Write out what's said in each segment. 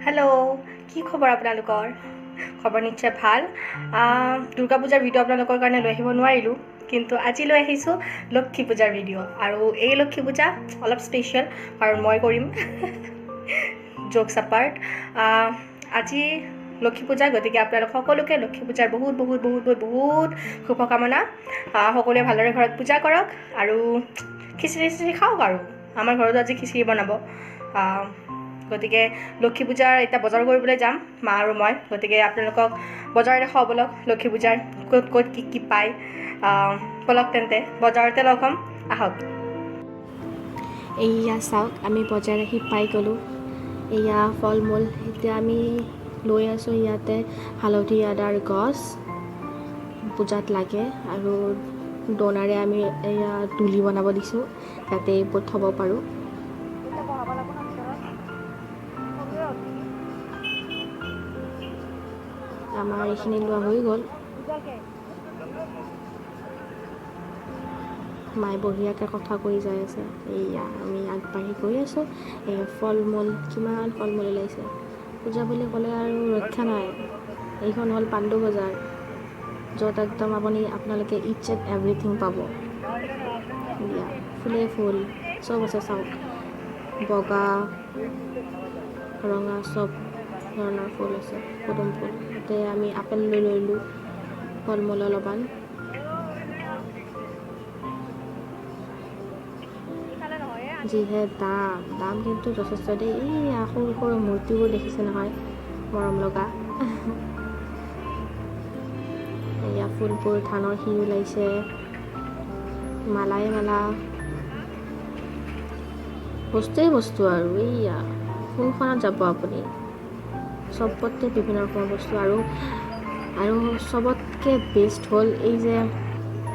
Hello', কি খবৰ আপোনালোকৰ? খবৰ নিশ্চয় ভাল। দুৰ্গা পূজাৰ ভিডিঅ' আপোনালোকৰ কাৰণে লৈ আহিব নোৱাৰিলোঁ, কিন্তু আজি লৈ আহিছোঁ লক্ষী পূজাৰ ভিডিঅ'। আৰু এই লক্ষী পূজা অলপ স্পেচিয়েল, কাৰণ মই কৰিম জ'কছ এপাৰ্ট। আজি লক্ষী পূজা, গতিকে আপোনালোক সকলোকে লক্ষী পূজাৰ বহুত বহুত বহুত বহুত বহুত শুভকামনা। সকলোৱে ভালদৰে ঘৰত পূজা কৰক আৰু খিচিৰি খাওক। আৰু আমাৰ ঘৰতো আজি খিচিৰি বনাব। গতিকে লক্ষী পূজাৰ এতিয়া বজাৰ কৰিবলৈ যাম, মা আৰু মই। গতিকে আপোনালোকক বজাৰ দেখাওঁ বলক, লক্ষী পূজাৰ ক'ত ক'ত কি কি পায়। বলক তেন্তে বজাৰতে লগ হ'ম, আহক। এয়া চাওক, আমি বজাৰ আহি পাই গ'লোঁ। এয়া ফল মূল এতিয়া আমি লৈ আছোঁ। ইয়াতে হালধি আদাৰ গছ পূজাত লাগে, আৰু দনাৰে আমি এয়া তুলি বনাব দিছোঁ, যাতে এইবোৰ থ'ব পাৰোঁ। আমাৰ এইখিনি লোৱা হৈ গ'ল। মায়ে বঢ়িয়াকৈ কথা কৈ যাই আছে। এয়া আমি আগবাঢ়ি গৈ আছোঁ। এই ফল মূল, কিমান ফল মূল ওলাইছে। পূজা বুলি ক'লে আৰু ৰক্ষা নাই। এইখন হ'ল পাণ্ডু বজাৰ, য'ত একদম আপোনালোকে ইটছ এণ্ড এভৰিথিং পাব। এয়া ফুলে ফুল চব আছে, চাওক, বগা ৰঙা চব ধৰণৰ ফুল আছে, পদুম ফুল। তাতে আমি আপেল লৈ ল'লোঁ, ফল মূল অলপমান। যিহে দাম কিন্তু যথেষ্ট দেই। এই সৰু সৰু মূৰ্তিবোৰ দেখিছে নহয়, মৰম লগা। এয়া ফুলবোৰ, ধানৰ শিৰ ওলাইছে, মালাই মালা, বস্তুৱেই বস্তু। আৰু এইয়া কোনখনত যাব আপুনি, চবতে বিভিন্ন ৰকমৰ বস্তু। আৰু চবতকৈ বেষ্ট হ'ল এই যে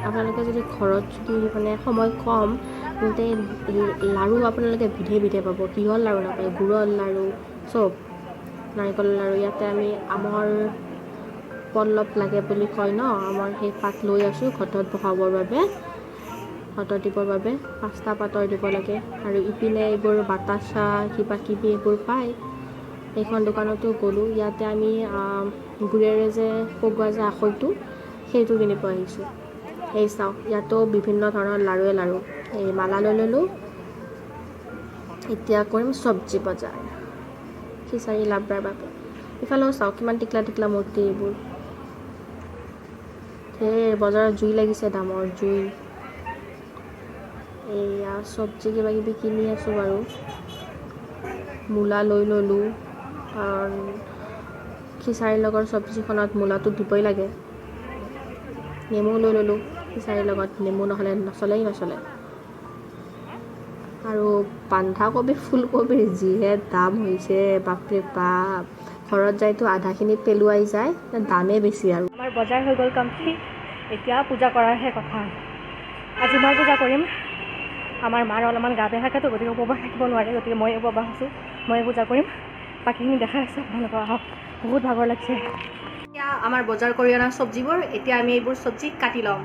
আপোনালোকে যদি ঘৰত যদি সময় কম, তেন্তে লাড়ু আপোনালোকে বিধে বিধে পাব। কিহৰ লাড়ু নাপায়, গুড়ৰ লাড়ু, চব, নাৰিকলৰ লাড়ু। ইয়াতে আমি আমৰ পল্লৱ লাগে বুলি কয় ন, আমৰ সেই পাত লৈ আছোঁ ঘটত বহাবৰ বাবে, ঘটত দিবৰ বাবে 5টা পাতৰ দিব লাগে। আৰু ইপিনে এইবোৰ বাতাচা কিবা কিবি এইবোৰ পায়। এইখন দোকানতো গ'লোঁ। ইয়াতে আমি গুড়েৰে যে পগোৱা যে আখৈটো, সেইটো কিনিব আহিছোঁ। এই চাওক, ইয়াতো বিভিন্ন ধৰণৰ লাড়ু। এই মালা লৈ ল'লোঁ। এতিয়া কৰিম চব্জি বজাৰ, খিচাৰি লাবৰাৰ বাবে। ইফালেও চাওক, কিমান টিকলা টিকলা মূৰ্তি এইবোৰ। সেই বজাৰত জুই লাগিছে, দামৰ জুই। এয়া চব্জি কিবা কিবি কিনি আছোঁ বাৰু। মূলা লৈ ল'লোঁ, কাৰণ খিচাৰীৰ লগৰ চব্জিখনত মূলাটো দিবই লাগে। নেমু লৈ ল'লোঁ, খিচাৰীৰ লগত নেমু নহ'লে নচলে। আৰু বন্ধাকবি, ফুলকবিৰ যিহে দাম হৈছে, বাপৰে বাপ। ঘৰত যাইতো আধাখিনি পেলোৱাই যায়, দামেই বেছি। আৰু আমাৰ বজাৰ হৈ গ'ল কমপ্লিট। এতিয়া পূজা কৰাৰহে কথা। আজি মই পূজা কৰিম। আমাৰ মাৰ অলপমান গা বেয়া থাকেতো, গতিকে উপবাস থাকিব নোৱাৰে। গতিকে মই উপবাস আছোঁ, মই পূজা কৰিম। বাকীখিনি দেখাই আছোঁ আপোনালোকক, আহক। বহুত ভাগৰ লাগিছে। এতিয়া আমাৰ বজাৰ কৰি অনা চব্জিবোৰ, এতিয়া আমি এইবোৰ চব্জি কাটি ল'ম,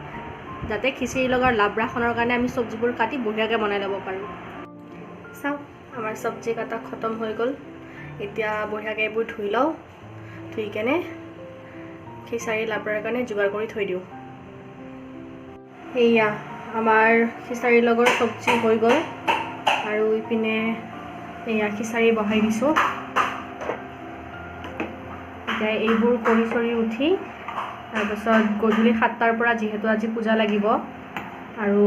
যাতে খিচিৰি লগৰ লাবৰাখনৰ কাৰণে আমি চব্জিবোৰ কাটি বঢ়িয়াকৈ বনাই ল'ব পাৰোঁ। চাওক, আমাৰ চব্জি কাটা খতম হৈ গ'ল। এতিয়া বঢ়িয়াকৈ এইবোৰ ধুই লওঁ, ধুই কেনে খিচাৰি লাবৰাৰ কাৰণে যোগাৰ কৰি থৈ দিওঁ। এয়া আমাৰ খিচাৰীৰ লগৰ চব্জি হৈ গ'ল। আৰু ইপিনে এয়া খিচাৰি বহাই দিছোঁ। এতিয়া এইবোৰ কৰি চৰি উঠি, তাৰপাছত গধূলি 7টাৰ পৰা, যিহেতু আজি পূজা লাগিব আৰু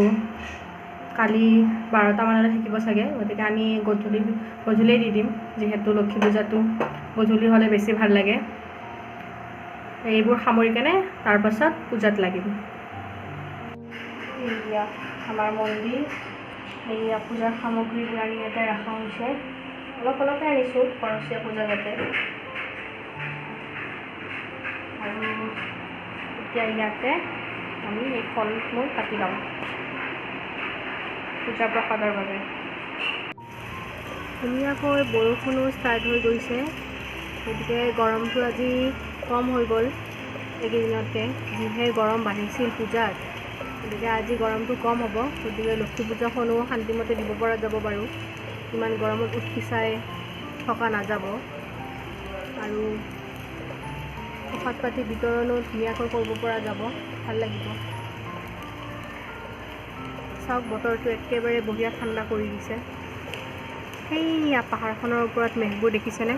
কালি 12টামানলৈ থাকিব চাগে, গতিকে আমি গধূলিয়ে দি দিম, যিহেতু লক্ষী পূজাটো গধূলি হ'লে বেছি ভাল লাগে। এইবোৰ সামৰি কেনে তাৰপাছত পূজাত লাগিম। এয়া আমাৰ মন্দিৰ। এয়া পূজাৰ সামগ্ৰীবোৰ আমি ইয়াতে ৰখা হৈছে। অলপে আনিছোঁ, খৰচীয়া পূজা যাতে। আৰু এতিয়া ইয়াতে আমি এই ফল মূল কাটি ল'ম পূজা প্ৰসাদৰ বাবে। ধুনীয়াকৈ বৰষুণো ষ্টাৰ্ট হৈ গৈছে, গতিকে গৰমটো আজি কম হৈ গ'ল এইকেইদিনতকৈ। যিহে গৰম বাঢ়িছিল পূজাত, গতিকে আজি গৰমটো কম হ'ব। গতিকে লক্ষী পূজাখনো শান্তিমতে দিব পৰা যাব বাৰু। ইমান গৰমত উৎকি চাই থকা নাযাব। আৰু প্ৰসাদ পাতি বিতৰণো ধুনীয়াকৈ কৰিব পৰা যাব, ভাল লাগিব। চাওক বতৰটো একেবাৰে বঢ়িয়া ঠাণ্ডা কৰি দিছে। সেইয়া পাহাৰখনৰ ওপৰত মেঘবোৰ দেখিছেনে?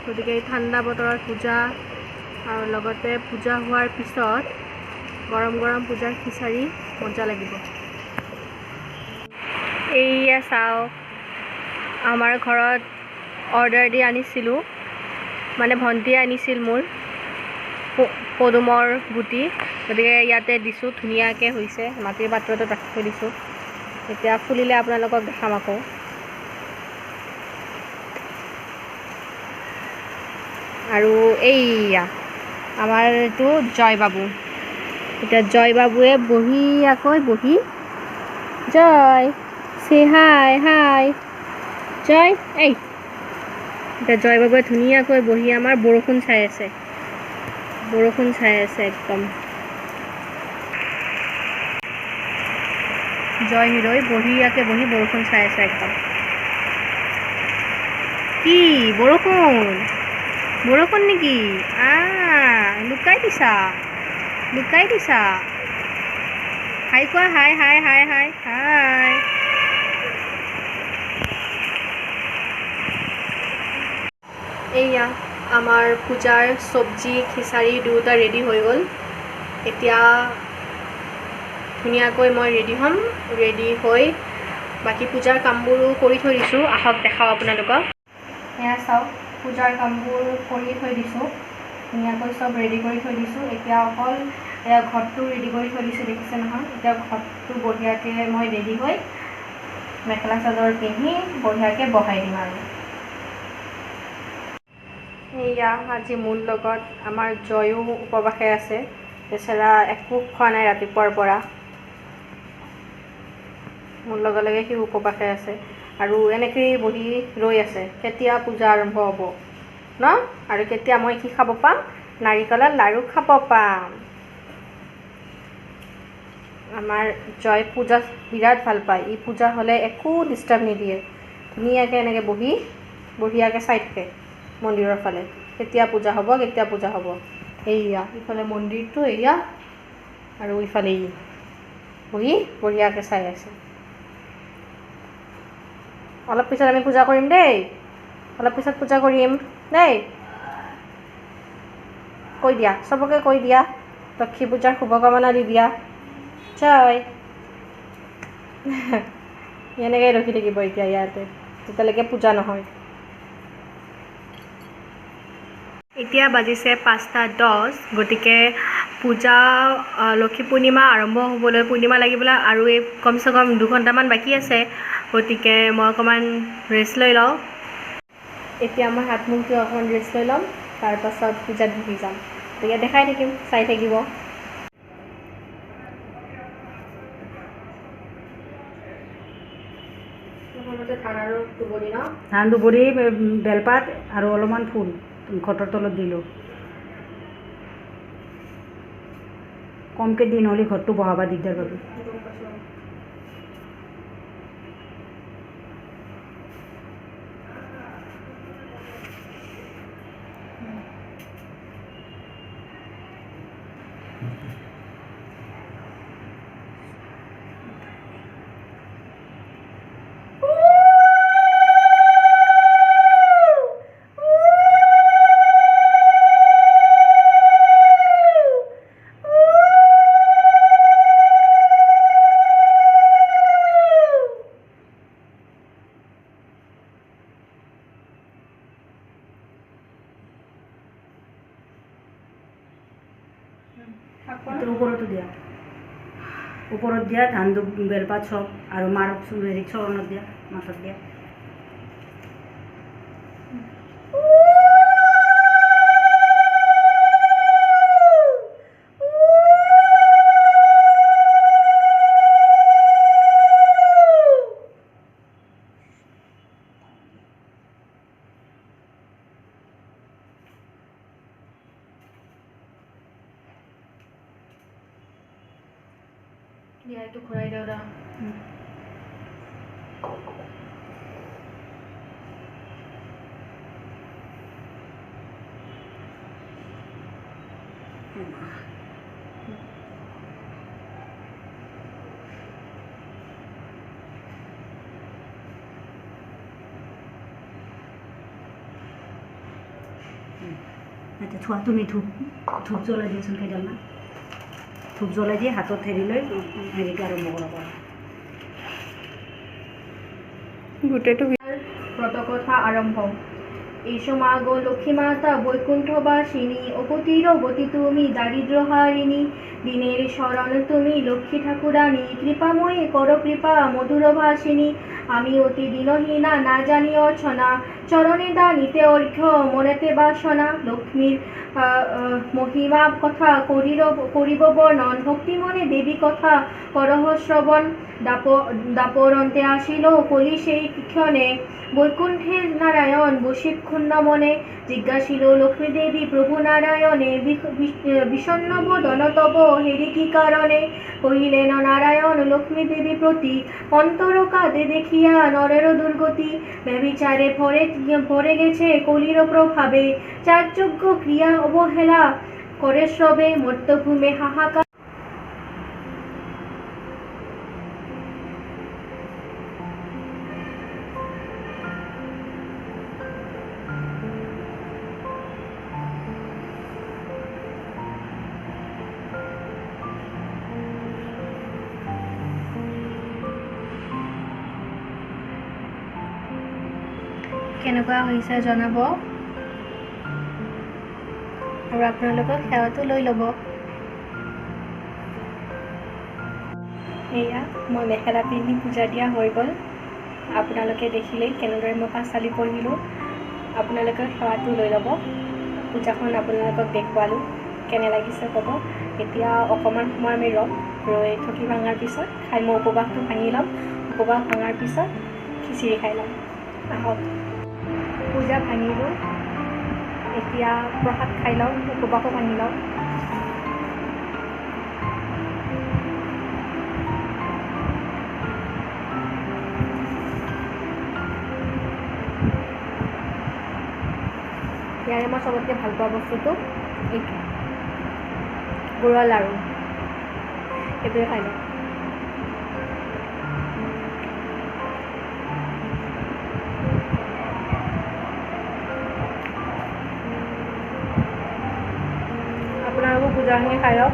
গতিকে এই ঠাণ্ডা বতৰত পূজা আৰু লগতে পূজা হোৱাৰ পিছত গৰম গৰম পূজাৰ খিচাৰি মজা লাগিব। এইয়া চাওক, আমাৰ ঘৰত অৰ্ডাৰ দি আনিছিলোঁ, মানে ভণ্টিয়ে আনিছিল মোৰ পদুমৰ গুটি, গতিকে ইয়াতে দিছোঁ, ধুনীয়াকৈ হৈছে। মাটিৰ পাত্ৰটোত ৰাখি থৈ দিছোঁ, এতিয়া ফুলিলে আপোনালোকক দেখাম আকৌ। আৰু এইয়া আমাৰ এইটো জয় বাবু, এতিয়া জয় বাবুৱে বহি জয় চে হাই হাই জয়। এতিয়া জয় বাবুৱে ধুনীয়াকৈ বহি আমাৰ বৰষুণ চাই আছে একদম। জয় হিৰৈ বঢ়িয়াকৈ বহি বৰষুণ চাই আছে একদম। কি বৰষুণ নেকি? লুকাই দিছা। হাই কোৱা, হাই। এইয়া আমাৰ পূজাৰ চব্জি খিচাৰি দুয়োটা ৰেডি হৈ গ'ল। এতিয়া ধুনীয়াকৈ মই ৰেডি হ'ম, ৰেডি হৈ বাকী পূজাৰ কামবোৰো কৰি থৈ দিছোঁ, আহক দেখাওঁ আপোনালোকক। এয়া চাওক, পূজাৰ কামবোৰ কৰি থৈ দিছোঁ, ধুনীয়াকৈ চব ৰেডি কৰি থৈ দিছোঁ। এতিয়া অকল এয়া ঘৰটো ৰেডি কৰি থৈ দিছোঁ, দেখিছে নহয়? এতিয়া ঘৰটো বঢ়িয়াকৈ মই ৰেডি হৈ মেখেলা চাদৰ পিন্ধি বঢ়িয়াকৈ বহাই দিম আৰু। এইয়া আজি মোৰ লগত আমাৰ জয়ো উপবাসে আছে, বেচেৰা একো খোৱা নাই ৰাতিপুৱাৰ পৰা। মোৰ লগে সি উপবাসে আছে আৰু এনেকৈয়ে বহি ৰৈ আছে কেতিয়া পূজা আৰম্ভ হ'ব ন, আৰু কেতিয়া মই কি খাব পাম, নাৰিকলৰ লাড়ু খাব পাম। আমাৰ জয় পূজা বিৰাট ভাল পায়, ই পূজা হ'লে একো ডিষ্টাৰ্ব নিদিয়ে, ধুনীয়াকৈ এনেকৈ বহি বঢ়িয়াকৈ চাই থাকে মন্দিৰৰ ফালে, কেতিয়া পূজা হ'ব। এইয়া ইফালে মন্দিৰটো, এইয়া আৰু ইফালে ই বহি বঢ়িয়াকৈ চাই আছে। অলপ পিছত আমি পূজা কৰিম দেই, কৈ দিয়া, চবকে কৈ দিয়া, লক্ষী পূজাৰ শুভকামনা দি দিয়া। জয় এনেকৈ ৰখি থাকিব এতিয়া ইয়াতে যেতিয়ালৈকে পূজা নহয়। এতিয়া বাজিছে 5:10, গতিকে পূজা লক্ষী পূৰ্ণিমা আৰম্ভ হ'বলৈ, পূৰ্ণিমা লাগিবলৈ আৰু এই কমচে কম 2 ঘণ্টামান বাকী আছে, গতিকে মই অকণমান ৰেষ্ট লৈ লওঁ। এতিয়া মই হাত মুখ ধুই অকণমান ৰেষ্ট লৈ ল'ম, তাৰপাছত পূজাত বহি যাম। গতিকে দেখাই থাকিম, চাই থাকিব। ধান দুবৰি, বেলপাত আৰু অলপমান ফুল ঘৰৰ তলত দিলোঁ। কমকৈ দিন হ'লে ঘৰটো বহাব দিগদাৰ পাবি। ওপৰত দিয়া ধান বেলপাত চব, আৰু মাৰ চৰণত দিয়া, মাথাত দিয়া। দিয়া এইটো ঘূৰাই দিওঁ ৰ আচ্ছা থোৱা তুমি ধূপ জ্বলাই দিয়াচোন কেইডালমান ধূপ জ্বলাই দিয়ে হাতত হেৰি লৈ হেৰিটো আৰম্ভ কৰাব গোটেইটো ব্ৰতকথা আৰম্ভ এইসো মা গো লক্ষ্মী মাতা বৈকুণ্ঠবাসিনী অপতির গতি তুমি দারিদ্র হারিণী দিনের শরণ তুমি লক্ষ্মী ঠাকুরানী কৃপাময়ী কর কৃপা মধুর ভাসিনী আমি অতি দিনহীনা না জানি অর্চনা চরণে দানিতে অর্ঘ্য মনেতে বাসনা লক্ষ্মীর মহিমা কথা করিব বর্ণন ভক্তি মনে দেবী কথা করহ শ্রবণ দাপরন্তে আসিল কলি সেই ক্ষণে বৈকুণ্ঠের নারায়ণ বসিত ক্ষুণ্ণ মনে জিজ্ঞাসিল লক্ষ্মী দেবী প্রভু নারায়ণে বিষণ্ণ বদন তব হেরি কি কারণে কহিলেন নারায়ণ লক্ষ্মী দেবী প্রতি অন্তর কাঁদে দেখিয়া নরের দুর্গতি ব্যভিচারে ভরে গেছে কলির প্রভাবে চারযোগ্য ক্রিয়া অবহেলা করে শ্রবে মর্তভূমে হাহাকার কেনেকুৱা হৈছে জনাব আৰু আপোনালোকক সেৱাটো লৈ ল'ব এয়া মই মেখেলা পিন্ধি পূজা দিয়া হৈ গ'ল আপোনালোকে দেখিলেই কেনেদৰে মই পাঁচালি পঢ়িলোঁ আপোনালোকে সেৱাটো লৈ ল'ব পূজাখন আপোনালোকক দেখুৱালোঁ কেনে লাগিছে ক'ব এতিয়া অকণমান সময় আমি ৰৈ থকি ভাঙাৰ পিছত খাই মই উপবাসটো ভাঙি ল'ম উপবাস ভাঙাৰ পিছত খিচিৰি খাই ল'ম আহক পূজা ভাঙিলোঁ এতিয়া প্ৰসাদ খাই লওঁ উপবাসো ভাঙি লওঁ ইয়াৰে মই চবতকৈ ভাল পোৱা বস্তুটো এইটো গুড়ৰ লাড়ু এইটোৱে খাই লওঁ আপোনালোকো পূজাখিনি খাই লওক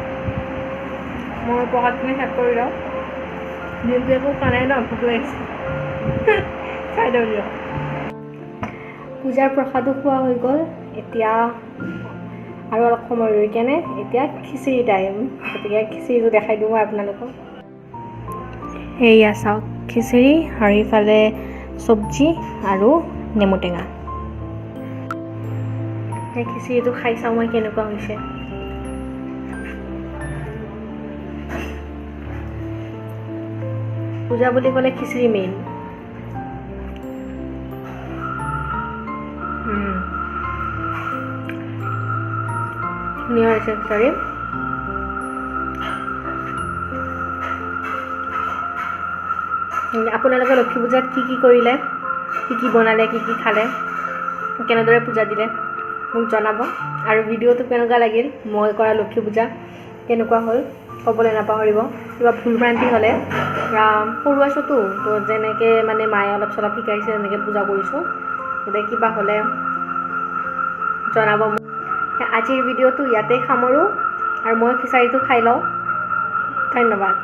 মই প্ৰসাদখিনি শেষ কৰি লওঁ দিনটো একো খোৱা নাই ন ভোক লাগিছে খাই দিওঁ দিয়ক পূজাৰ প্ৰসাদো খোৱা হৈ গ'ল এতিয়া আৰু অলপ সময় ৰৈ কেনে এতিয়া খিচিৰি টাইম গতিকে খিচিৰিটো দেখাই দিওঁ মই আপোনালোকক এয়া চাওক খিচিৰি আৰু ইফালে চব্জি আৰু নেমু টেঙা সেই খিচিৰিটো খাই চাওঁ মই কেনেকুৱা হৈছে পূজা বুলি ক'লে খিচিৰি মেইন ধুনীয়া হৈছে খিচিৰি আপোনালোকে লক্ষ্মী পূজাত কি কৰিলে কি বনালে কি খালে কেনেদৰে পূজা দিলে মোক জনাব আৰু ভিডিঅ'টো কেনেকুৱা লাগিল মই কৰা লক্ষ্মী পূজা কেনেকুৱা হ'ল ক'বলৈ নাপাহৰিব কিবা ভুল ভ্ৰান্তি হ'লে সৰু আছোঁতো তো যেনেকৈ মানে মায়ে অলপ চলপ শিকাইছে এনেকৈ পূজা কৰিছোঁ গতিকে কিবা হ'লে জনাব মোক আজিৰ ভিডিঅ'টো ইয়াতে সামৰোঁ আৰু মই খিচাৰিটো খাই লওঁ ধন্যবাদ